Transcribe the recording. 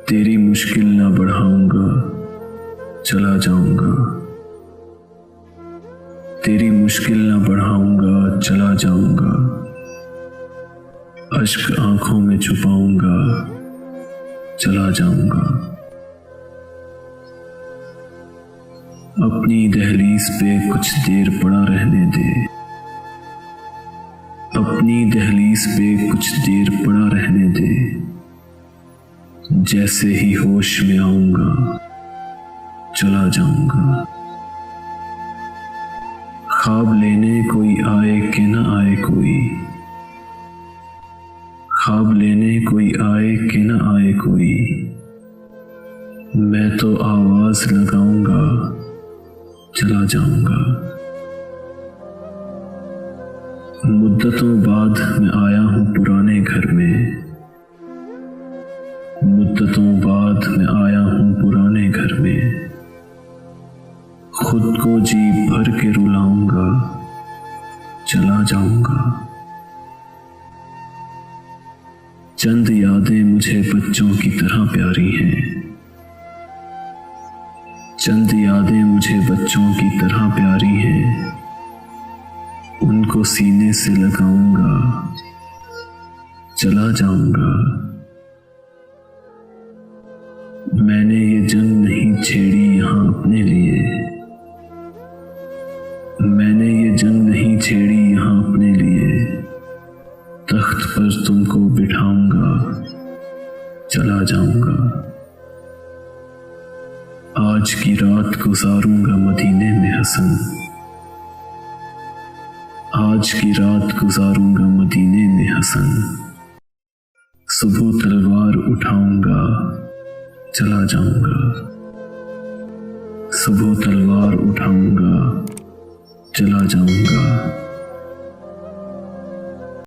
तेरी मुश्किल ना बढ़ाऊंगा, चला जाऊंगा। तेरी मुश्किल ना बढ़ाऊंगा, चला जाऊंगा। अश्क आंखों में छुपाऊंगा, चला जाऊंगा। अपनी दहलीज पे कुछ देर पड़ा रहने दे। अपनी दहलीज पे कुछ देर पड़ा रहने दे। जैसे ही होश में आऊंगा, चला जाऊंगा। ख्वाब लेने कोई आए कि न आए कोई, ख्वाब लेने कोई आए कि न आए कोई, मैं तो आवाज लगाऊंगा, चला जाऊंगा। मुद्दतों बाद मैं आया हूं पुराने घर में। मुद्दतों बाद मैं आया हूं पुराने घर में। खुद को जी भर के रुलाऊंगा, चला जाऊंगा। चंद यादें मुझे बच्चों की तरह प्यारी हैं। चंद यादें मुझे बच्चों की तरह प्यारी हैं। उनको सीने से लगाऊंगा, चला जाऊंगा। मैंने ये जंग नहीं छेड़ी यहाँ अपने लिए। मैंने ये जंग नहीं छेड़ी यहाँ अपने लिए। तख्त पर तुमको बिठाऊंगा, चला जाऊंगा। आज की रात गुजारूंगा मदीने में हसन। आज की रात गुजारूंगा मदीने में हसन। सुबह तलवार उठाऊंगा, चला जाऊंगा। सुबह तलवार उठाऊंगा, चला जाऊंगा।